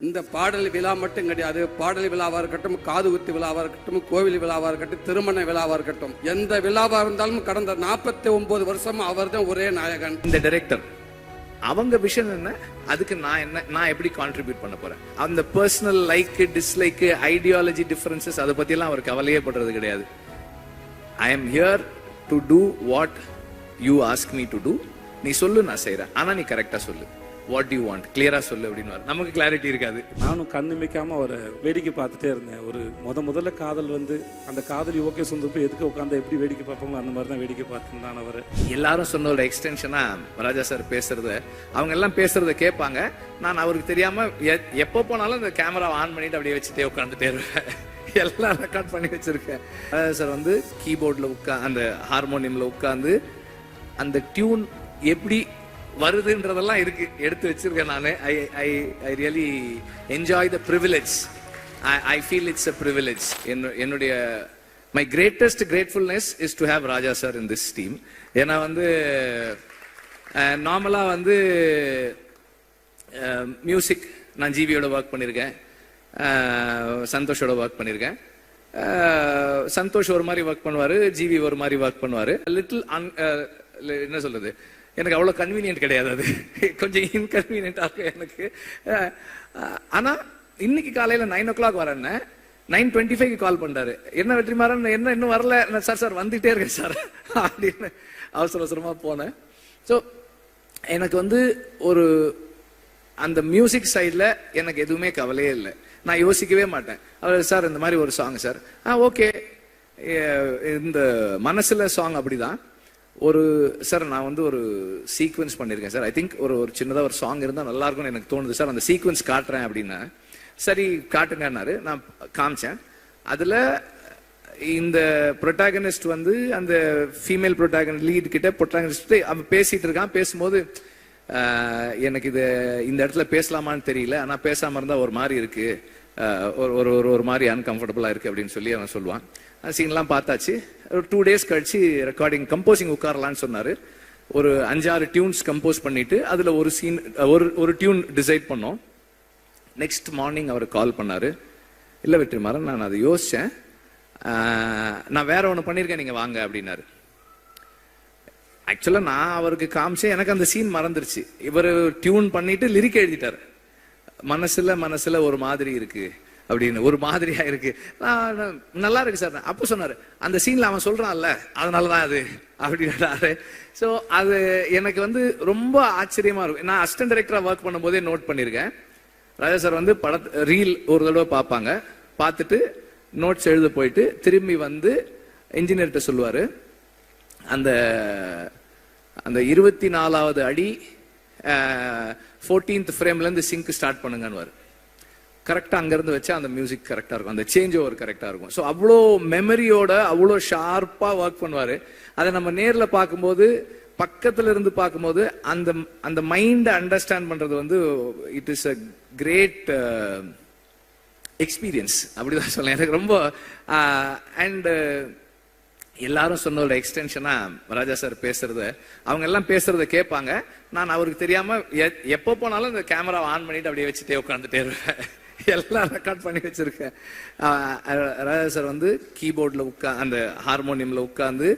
இந்த பாடல் விழா மட்டும் கிடையாது. பாடல் விழாவாக இருக்கட்டும், காது குத்து விழாவாக இருக்கட்டும், கோவில் விழாவாக இருக்கட்டும், திருமண விழாவாக இருக்கட்டும், எந்த விழாவாக இருந்தாலும் கடந்த 49 வருஷம் அவர் தான் ஒரே நாயகன். இந்த டைரக்டர் அவங்க விஷன் என்ன, அதுக்கு நான் எப்படி கான்ட்ரிபியூட் பண்ண போறேன். அந்த personal like dislike ideology differences அதை பத்தி எல்லாம் அவர் கவலையே படுறது கிடையாது. I am here to do what you ask me to do. நீ சொல்லு, நான் செய்யறேன், ஆனா நீ கரெக்டா சொல்லு. வாட் யூ வாண்ட் கிளியரா சொல்லு அப்படின்னு. நமக்கு கிளாரிட்டி இருக்காது. நானும் கண்ணு மிக்காம அவரை வேடிக்கை பார்த்துட்டே இருந்தேன். ஒரு முதல்ல காதல் அந்த காதலி ஓகே சொந்தப்போ எதுக்கு உட்காந்து எப்படி வேடிக்கை பார்ப்போங்களோ அந்த மாதிரி தான் வேடிக்கை பார்த்துருந்தான் அவர். எல்லாரும் சொன்ன ஒரு எக்ஸ்டென்ஷனா ராஜா சார் பேசுறத, அவங்க எல்லாம் பேசுறத கேட்பாங்க. நான் அவருக்கு தெரியாம எப்போ போனாலும் இந்த கேமரா ஆன் பண்ணிட்டு அப்படியே வச்சுட்டே உட்காந்துட்டே இருப்பேன். எல்லாம் ரெக்கார்ட் பண்ணி வச்சிருக்கேன். ராஜா சார் கீபோர்ட்ல அந்த ஹார்மோனியம்ல உட்காந்து அந்த டியூன் எப்படி வருதுன்றதெல்லாம் இருக்கு, எடுத்து வச்சிருக்கேன் நானு. I really enjoy the privilege. I feel it's a privilege. என்னுடைய my greatest gratefulness is to have Raja sir in this team. ஏன்னா நார்மலா மியூசிக் நான் ஜிவியோட ஒர்க் பண்ணியிருக்கேன், சந்தோஷோட ஒர்க் பண்ணியிருக்கேன். சந்தோஷ் ஒரு மாதிரி ஒர்க் பண்ணுவாரு, ஜிவி ஒரு மாதிரி ஒர்க் பண்ணுவாரு. லிட்டில் என்ன சொல்றது, எனக்கு அவ்வளோ கன்வீனியன்ட் கிடையாது. அது கொஞ்சம் இன்கன்வீனியன்டா இருக்கு எனக்கு. ஆனா இன்னைக்கு காலையில 9 o'clock வரேன்னு 9:25 கால் பண்றாரு. என்ன வெற்றிமாறன், என்ன இன்னும் வரல? சார் வந்துட்டே இருக்கேன் சார் அப்படின்னு அவசர அவசரமா போனேன். ஸோ எனக்கு ஒரு அந்த மியூசிக் சைட்ல எனக்கு எதுவுமே கவலையே இல்லை. நான் யோசிக்கவே மாட்டேன். அவர் சார் இந்த மாதிரி ஒரு சாங் சார், ஓகே. இந்த மனசுல சாங் அப்படிதான். சார் நான் ஒரு சீக்வன்ஸ் பண்ணிருக்கேன் சார். ஐ திங்க் ஒரு சின்னதா ஒரு சாங் இருந்தா நல்லா இருக்கும்னு எனக்கு தோணுது சார். அந்த சீக்வன்ஸ் காட்டுறேன் அப்படின்னா, சரி காட்டுங்கன்னாரு. நான் காமிச்சேன். அதுல இந்த ப்ரொட்டாகனிஸ்ட் அந்த ஃபீமேல் ப்ரொட்டாகனிஸ்ட் லீட் கிட்ட ப்ரொட்டாகனிஸ்ட் அவன் பேசிட்டு இருக்கான். பேசும்போது எனக்கு இந்த இடத்துல பேசலாமான்னு தெரியல, ஆனா பேசாம இருந்தா ஒரு மாதிரி இருக்கு, ஒரு மாதிரி அன்கம்ஃபர்டபுளா இருக்கு அப்படின்னு சொல்லி அவன் சொல்லுவான். சீன்லாம் பார்த்தாச்சு. ஒரு 2 days கழிச்சு ரெக்கார்டிங் கம்போசிங் உட்காரலான்னு சொன்னாரு. ஒரு 5-6 டியூன்ஸ் கம்போஸ் பண்ணிட்டு அதுல ஒரு சீன் ஒரு டியூன் டிசைட் பண்ணோம். நெக்ஸ்ட் மார்னிங் அவர் கால் பண்ணாரு. இல்ல வெற்றிமாறன், நான் அதை யோசிச்சேன், நான் வேற ஒண்ணு பண்ணிருக்கேன், நீங்க வாங்க அப்படின்னாரு. ஆக்சுவலா நான் அவருக்கு காமிச்சேன், எனக்கு அந்த சீன் மறந்துருச்சு. இவர் டியூன் பண்ணிட்டு லிரிக் எழுதிட்டாரு. மனசுல ஒரு மாதிரி இருக்கு அப்படின்னு, ஒரு மாதிரியா இருக்கு, நல்லா இருக்கு சார். அப்ப சொன்னாரு, அந்த சீன்ல அவன் சொல்றான்ல அதனாலதான் அது அப்படின்னாரு. ஸோ அது எனக்கு ரொம்ப ஆச்சரியமா இருக்கும். நான் அசிஸ்டன்ட் டைரக்டரா ஒர்க் பண்ணும் போதே நோட் பண்ணிருக்கேன். ராஜா சார் ரீல் ஒரு தடவை பார்ப்பாங்க, பார்த்துட்டு நோட்ஸ் எழுத போயிட்டு திரும்பி இன்ஜினியர்கிட்ட சொல்லுவாரு, அந்த 24வது அடி 14th ஃப்ரேம்ல இருந்து சிங்க் ஸ்டார்ட் பண்ணுங்கன்னு. கரெக்டா அங்கிருந்து வச்சா அந்த மியூசிக் கரெக்டா இருக்கும், அந்த சேஞ்ச் ஓவர் கரெக்டா இருக்கும். ஸோ அவ்வளோ மெமரியோட அவ்வளோ ஷார்ப்பா ஒர்க் பண்ணுவாரு. அதை நம்ம நேர்ல பார்க்கும்போது, பக்கத்துல இருந்து பார்க்கும்போது அந்த மைண்டை அண்டர்ஸ்டாண்ட் பண்றது it is a great experience அப்படிதான் சொல்லலாம். எனக்கு ரொம்ப அண்ட் எல்லாரும் சொன்ன ஒரு எக்ஸ்டென்ஷனா ராஜா சார் பேசுறத, அவங்க எல்லாம் பேசுறத கேட்பாங்க. நான் அவருக்கு தெரியாம எப்போ போனாலும் இந்த கேமரா ஆன் பண்ணிட்டு அப்படியே வச்சுட்டே உட்காந்துட்டே இருப்பேன். எல்லாம் ரெக்கார்ட் பண்ணி வச்சிருக்கேன். ராஜா சார் கீபோர்ட்ல அந்த ஹார்மோனியம்ல உட்காந்து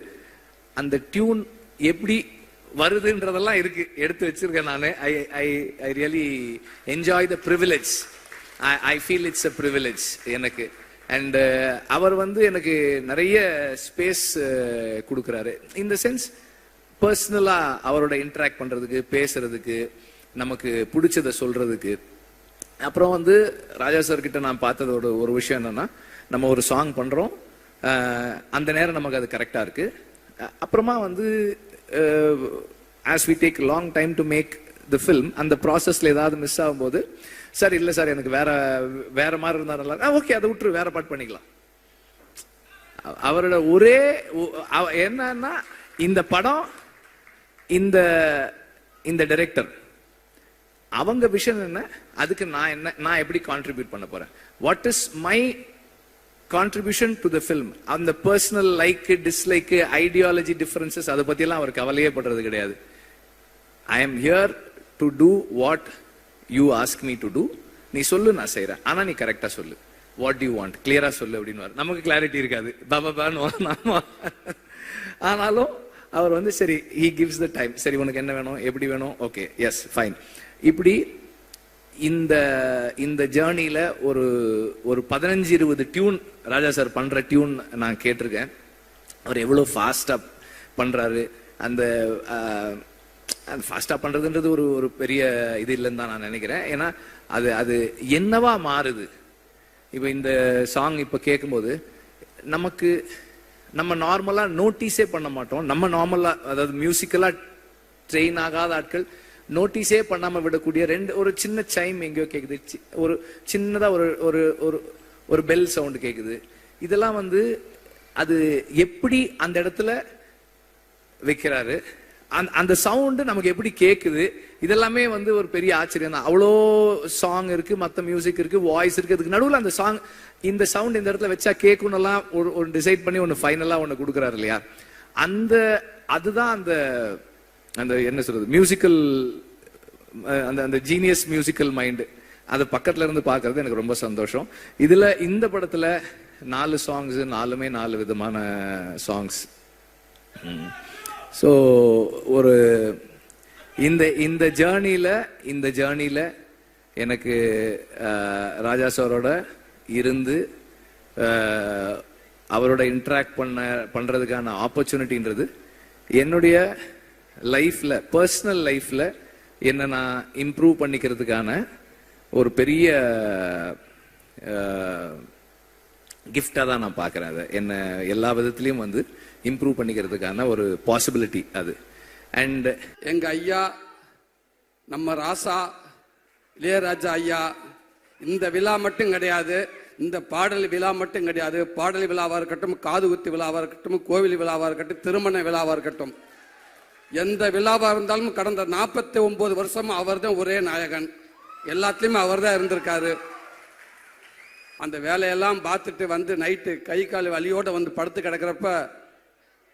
அந்த டியூன் எப்படி வருதுன்றதெல்லாம் இருக்கு, எடுத்து வச்சிருக்கேன் நானு. I really enjoy the privilege. I feel it's a privilege எனக்கு. அண்ட் அவர் எனக்கு நிறைய ஸ்பேஸ் கொடுக்குறாரு. இந்த சென்ஸ் பர்சனலா அவரோட இன்டராக்ட் பண்றதுக்கு, பேசுறதுக்கு, நமக்கு பிடிச்சதை சொல்றதுக்கு. அப்புறம் ராஜா சார் கிட்ட நான் பார்த்ததோட ஒரு விஷயம் என்னன்னா, நம்ம ஒரு சாங் பண்றோம், அந்த நேரம் நமக்கு அது கரெக்டா இருக்கு. அப்புறமா as we take long time to make the film, அந்த ப்ராசஸ்ல ஏதாவது மிஸ் ஆகும்போது, சார் இல்ல சார் எனக்கு வேற மாதிரி இருந்தா நல்லா, ஓகே அதை விட்டுரு, வேற பாட்டு பண்ணிக்கலாம். அவரோட ஒரே என்னன்னா, இந்த படம் இந்த டைரக்டர் அவங்க விஷன் என்ன, அதுக்கு நான் எப்படி கான்ட்ரிபியூட் பண்ண போறேன். What is my contribution to the film. அந்த personal like dislike ideology differences அதை பத்தி எல்லாம் அவர் கவலையே படுறது கிடையாது. I am here to do what you ask me to do. நீ சொல்லு, நான் செய்யறேன், ஆனா நீ கரெக்டா சொல்லு. வாட் யூ வாண்ட் கிளியரா சொல்லு அப்படின்னு. நமக்கு கிளாரிட்டி இருக்காது. இந்த பாடல் விழா மட்டும் கிடையாது. பாடல் விழாவாக இருக்கட்டும், காது குத்து விழாவாக இருக்கட்டும், கோவில் விழாவாக இருக்கட்டும், திருமண விழாவாக இருக்கட்டும், எந்த விழாவாக இருந்தாலும் கடந்த 49 வருஷம் அவர் தான் ஒரே நாயகன். இந்த பாடல் விழா மட்டும் கிடையாது. நீ சொல்லு நான் செய்யறேன், ஆனா நீ கரெக்டா சொல்லு, வாட் யூ வாண்ட் கிளியரா சொல்லு அப்படின்னு. நமக்கு கிளாரிட்டி இருக்காது, பாபான்னு. ஆனாலும் அவர் வந்து சரி, he gives the time, சரி உனக்கு என்ன வேணும், எப்படி வேணும், ஓகே எஸ் ஃபைன். இப்படி இந்த ஜேர்னில ஒரு 15-20 டியூன் ராஜா சார் பண்ற டியூன் நான் கேட்டிருக்கேன். அவர் எவ்வளவு ஃபாஸ்டா பண்றாரு. அந்த ஃபாஸ்டா பண்றதுன்றது ஒரு பெரிய இது இல்லைன்னு தான் நான் நினைக்கிறேன். ஏன்னா அது என்னவா மாறுது. இப்ப இந்த சாங் இப்ப கேட்கும்போது நம்ம நார்மலா நோட்டீஸே பண்ண மாட்டோம். நம்ம நார்மலா, அதாவது மியூசிக்கலா ட்ரெயின் ஆகாத ஆட்கள் நோட்டீஸே பண்ணாம விடக்கூடிய ஒரு சின்ன சைம் எங்கேயோ கேக்குது, ஒரு சின்னதா ஒரு பெல் சவுண்ட் கேக்குது. இதெல்லாம் வந்து அது எப்படி அந்த இடத்துல வைக்கிறாரு, அந்த சவுண்டு நமக்கு எப்படி கேக்குது, இதெல்லாமே வந்து ஒரு பெரிய ஆச்சரியம் தான். அவ்வளோ சாங் இருக்கு, மற்ற மியூசிக் இருக்கு, வாய்ஸ் இருக்கு, அதுக்கு நடுவில் அந்த சாங், இந்த சவுண்ட் இந்த இடத்துல வச்சா கேட்கணும்லாம் ஒரு டிசைட் பண்ணி ஒன்னு ஃபைனலா ஒன்னு கொடுக்குறாரு இல்லையா. அதுதான் அந்த என்ன சொல்றது, மியூசிக்கல், அந்த ஜீனியஸ் மியூசிக்கல் மைண்ட். அது பக்கத்துல இருந்து பாக்குறது எனக்கு ரொம்ப சந்தோஷம். இதுல இந்த படத்துல 4 சாங்ஸ், 4மே 4 விதமான சாங்ஸ். ஸோ ஒரு இந்த ஜேர்னில எனக்கு ராஜா சாரோட இருந்து அவரோட இன்டராக்ட் பண்றதுக்கான ஆப்பர்ச்சுனிட்டின்றது என்னுடைய லைஃப்ல, பர்சனல் லைஃப்ல என்ன நான் இம்ப்ரூவ் பண்ணிக்கிறதுக்கான ஒரு பெரிய கிஃப்டா தான் நான் பாக்குறேன். அதை என்ன எல்லா விதத்திலையும் வந்து இம்ப்ரூவ் பண்ணிக்கிறதுக்கான ஒரு பாசிபிலிட்டி அது. அண்ட் எங்க ஐயா நம்ம ராசா இளையராஜா ஐயா இந்த விழா மட்டும் கிடையாது, இந்த பாடல் விழா மட்டும் கிடையாது. பாடல் விழாவா இருக்கட்டும், காது குத்து விழாவா இருக்கட்டும், கோவில் விழாவா இருக்கட்டும், திருமண விழாவா இருக்கட்டும், எந்த விழாவா இருந்தாலும் கடந்த 49 வருஷம் அவர் தான் ஒரே நாயகன். எல்லாத்துலயுமே அவர் தான் இருந்திருக்காரு. அந்த வேலையெல்லாம் பார்த்துட்டு வந்து நைட்டு கை கால் வலியோட வந்து படுத்து கிடக்கிறப்ப,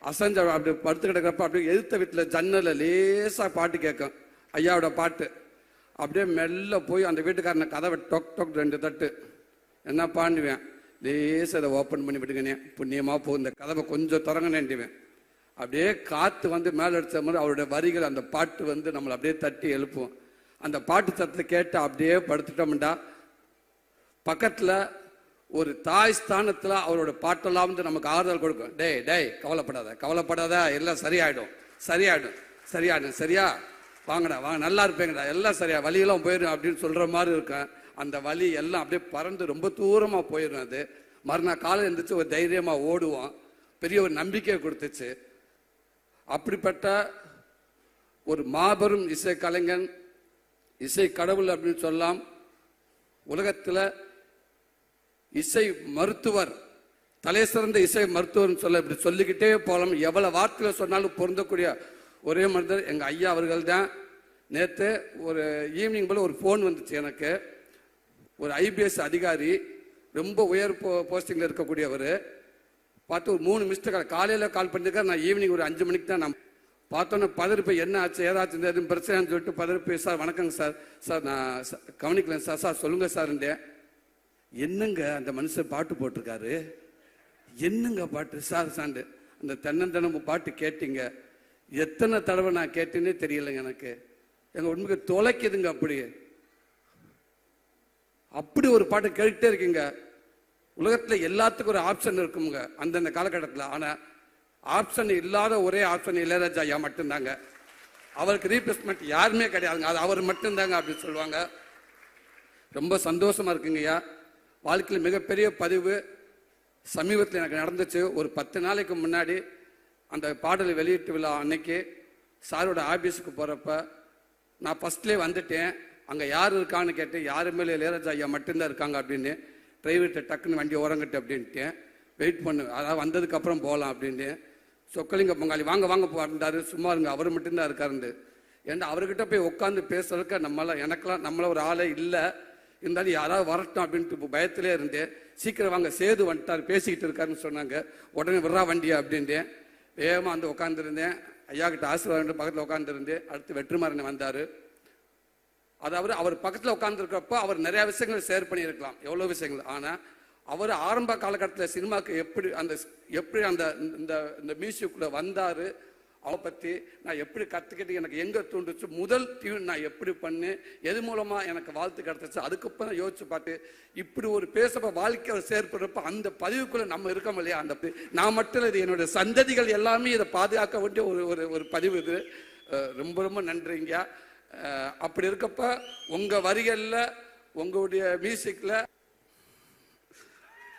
அசஞ்ச அப்படி படுத்து கிடக்கிறப்ப, அப்படியே எதிர்த்த வீட்டில் ஜன்னல லேசா பாட்டு கேட்கும், ஐயாவோட பாட்டு. அப்படியே மெல்ல போய் அந்த வீட்டுக்காரனை கதவை டொக் டொக் 2 தட்டு, என்ன பாண்டுவேன், லேசா அதை ஓப்பன் பண்ணி விடுங்கண்ணே, புண்ணியமா போ, இந்த கதவை கொஞ்சம் திறங்கண்ணேன்டுவேன். அப்படியே காத்து வந்து மேல அடிச்ச மாதிரி அவருடைய வரிகள், அந்த பாட்டு வந்து நம்மளை அப்படியே தட்டி எழுப்புவோம். அந்த பாட்டு சத்தத்தை கேட்டு அப்படியே படுத்துட்டோம்டா, பக்கத்துல ஒரு தாய் ஸ்தானத்துல அவரோட பாட்டெல்லாம் வந்து நமக்கு ஆறுதல் கொடுக்கும். டேய் கவலைப்படாத, எல்லாம் சரியாயிடும், சரியா, வாங்கடா வாங்க, நல்லா இருப்பேங்கடா, எல்லாம் சரியா, வலியெல்லாம் போயிடும் அப்படின்னு சொல்ற மாதிரி இருக்கும். அந்த வலி எல்லாம் அப்படியே பறந்து ரொம்ப தூரமா போயிடும். அது மறுநாள் காலையில் இருந்துச்சு ஒரு தைரியமா ஓடுவோம். பெரிய ஒரு நம்பிக்கையை கொடுத்துச்சு. அப்படிப்பட்ட ஒரு மாபெரும் இசை கலைஞன், இசை கடவுள் அப்படின்னு சொல்லலாம். உலகத்துல இசை மருத்துவர், தலை சிறந்த இசை மருத்துவர் சொல்ல இப்படி சொல்லிக்கிட்டே போகலாம். எவ்வளவு வார்த்தையில சொன்னாலும் பொருந்தக்கூடிய ஒரே மனிதர் எங்க ஐயா அவர்கள் தான். நேற்று ஒரு ஈவினிங் போல ஒரு ஃபோன் வந்துச்சு எனக்கு. ஒரு ஐபிஎஸ் அதிகாரி, ரொம்ப உயர் போஸ்டிங்ல இருக்கக்கூடியவர். பார்த்து ஒரு 3 மிஸ்டு காலையில் கால் பண்ணிருக்காரு. நான் ஈவினிங் ஒரு 5 மணிக்கு தான் நான் பார்த்தோன்னே பதறிப்பை, என்ன ஆச்சு ஏதாச்சும் எதுவும் பிரச்சனைன்னு சொல்லிட்டு பதறிப்பை, சார் வணக்கங்க சார் நான் கவனிக்கல சார் சொல்லுங்க சார்ன்றேன். என்னங்க அந்த மனுஷன் பாட்டு போட்டிருக்காரு, என்னங்க பாட்டு சாண்டு, அந்த தென்னந்தனமும் பாட்டு கேட்டீங்க, எத்தனை தடவை நான் கேட்டேன்னே தெரியலைங்க எனக்கு. எங்க உண்மைக்கு தொலைக்குதுங்க. அப்படி ஒரு பாட்டு கேட்டுட்டே இருக்கீங்க. உலகத்துல எல்லாத்துக்கும் ஒரு ஆப்ஷன் இருக்குங்க அந்தந்த காலகட்டத்தில். ஆனா ஆப்ஷன் இல்லாத ஒரே ஆப்ஷன் இளையராஜா ஐயா மட்டும்தாங்க. அவருக்கு ரீப்ளேஸ்மெண்ட் யாருமே கிடையாதுங்க, அது அவர் மட்டும்தாங்க அப்படின்னு சொல்லுவாங்க. ரொம்ப சந்தோஷமா இருக்குங்க ஐயா. வாழ்க்கையில் மிகப்பெரிய பதிவு சமீபத்தில் எனக்கு நடந்துச்சு. ஒரு 10 நாளைக்கு முன்னாடி அந்த பாடலை வெளியீட்டு விழா அன்னைக்கு சாரோட ஆபீஸுக்கு போறப்ப நான் ஃபர்ஸ்ட்லேயே வந்துட்டேன். அங்கே யார் இருக்கான்னு கேட்டேன். யாருமே இளையராஜா ஐயா மட்டும்தான் இருக்காங்க அப்படின்னு. டிரைவர்கிட்ட டக்குன்னு வண்டி ஓரங்கட்டு அப்படின்ட்டு வெயிட் பண்ணு, அதாவது வந்ததுக்கு அப்புறம் போகலாம் அப்படின்னு. சொக்கலிங்க பொங்காளி வாங்க போறாரு, சும்மா இருங்க அவர் மட்டும்தான் இருக்காருண்டு. ஏன்னா அவர்கிட்ட போய் உட்காந்து பேசுறதுக்கு நம்மள ஒரு ஆளே இல்லை. இருந்தாலும் யாராவது வரட்டும் அப்படின்ட்டு இப்போ பயத்திலே இருந்தேன். சீக்கிரம் வாங்க சேது வந்துட்டார் பேசிக்கிட்டு இருக்காருன்னு சொன்னாங்க. உடனே விட்றா வண்டியா அப்படின்ட்டு வேகமாக வந்து உட்காந்துருந்தேன். ஐயா கிட்ட ஆசீர்வாதம் பக்கத்தில் உட்காந்துருந்தேன். அடுத்து வெற்றிமாறன் வந்தார். அதாவது அவர் பக்கத்தில் உட்காந்துருக்கப்போ அவர் நிறைய விஷயங்கள் ஷேர் பண்ணியிருக்கலாம், எவ்வளோ விஷயங்கள். ஆனால் அவர் ஆரம்ப காலகட்டத்தில் சினிமாவுக்கு எப்படி அந்த இந்த மியூசிக்குள்ளே வந்தார், அவரை பற்றி நான் எப்படி கற்றுக்கிட்டு எனக்கு எங்கே தூண்டுச்சு, முதல் டியூன் நான் எப்படி பண்ணேன், எது மூலமாக எனக்கு வாழ்த்து கிடச்சிச்சு, அதுக்கப்புறம் யோசிச்சு பார்த்து இப்படி ஒரு பேசப்போ வாழ்க்கையை செயற்படுறப்ப அந்த பதிவுக்குள்ளே நம்ம இருக்கோம் இல்லையா. அந்த நான் மட்டும் இல்லை, இது என்னுடைய சந்ததிகள் எல்லாமே இதை பாதுகாக்க வேண்டிய ஒரு பதிவு இது. ரொம்ப ரொம்ப நன்றிங்க. அப்படி இருக்கப்ப உங்கள் வரிகளில் உங்களுடைய மியூசிக்கில்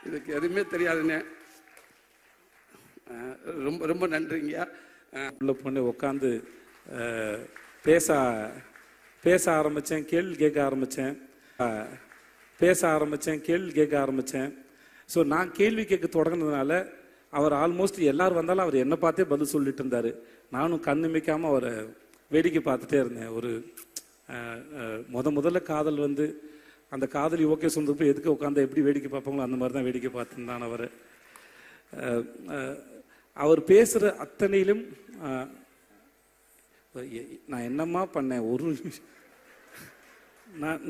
இதுக்கு எதுவுமே தெரியாதுண்ணே. ரொம்ப ரொம்ப நன்றிங்க. உள்ள பொண்ணு உட்காந்து பேச ஆரம்பித்தேன், கேள்வி கேட்க ஆரம்பித்தேன். ஸோ நான் கேள்வி கேட்க தொடங்கினதுனால அவர் ஆல்மோஸ்ட் எல்லாரும் வந்தாலும் அவர் என்னை பார்த்தே பதில் சொல்லிட்டு இருந்தார். நானும் கண்ணுமிக்காமல் அவரை வேடிக்கை பார்த்துட்டே இருந்தேன். ஒரு முதல்ல காதல் வந்து அந்த காதலி ஓகே சொன்னப்போ எதுக்கு உட்காந்து எப்படி வேடிக்கை பார்ப்பாங்களோ அந்த மாதிரி தான் வேடிக்கை பார்த்துருந்தான் அவர். அவர் பேசுகிற அத்தனையிலும் நான் என்னம்மா பண்ணேன்,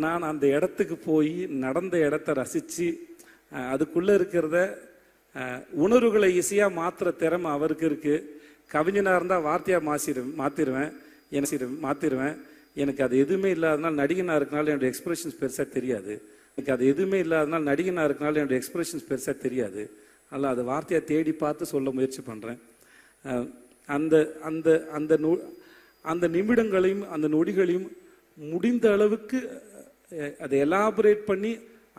நான் அந்த இடத்துக்கு போய் நடந்த இடத்த ரசித்து அதுக்குள்ளே இருக்கிறத உணர்வுகளை ஈஸியாக மாற்றுற திறமை அவருக்கு இருக்குது. கவிஞனாக இருந்தால் வார்த்தையாக மாற்றிடுவேன். எனக்கு அது எதுவுமே இல்லாதனால நடிகனாக இருக்கனால என்னோடய எக்ஸ்பிரஷன்ஸ் பெருசாக தெரியாது. அதனால் அது வார்த்தையாக தேடி பார்த்து சொல்ல முயற்சி பண்ணுறேன். அந்த நிமிடங்களையும் அந்த நொடிகளையும் முடிந்த அளவுக்கு அதை எலாபரேட் பண்ணி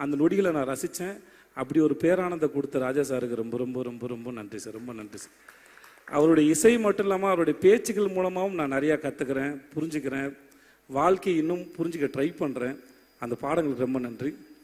அந்த நொடிகளை நான் ரசித்தேன். அப்படி ஒரு பேரானந்தம் கொடுத்த ராஜா சாருக்கு ரொம்ப ரொம்ப ரொம்ப ரொம்ப நன்றி சார். ரொம்ப நன்றி சார். அவருடைய இசை மட்டும் இல்லாமல் அவருடைய பேச்சுக்கள் மூலமாகவும் நான் நிறையா கற்றுக்கிறேன், புரிஞ்சுக்கிறேன், வாழ்க்கையை இன்னும் புரிஞ்சுக்க ட்ரை பண்ணுறேன். அந்த பாடங்களுக்கு ரொம்ப நன்றி.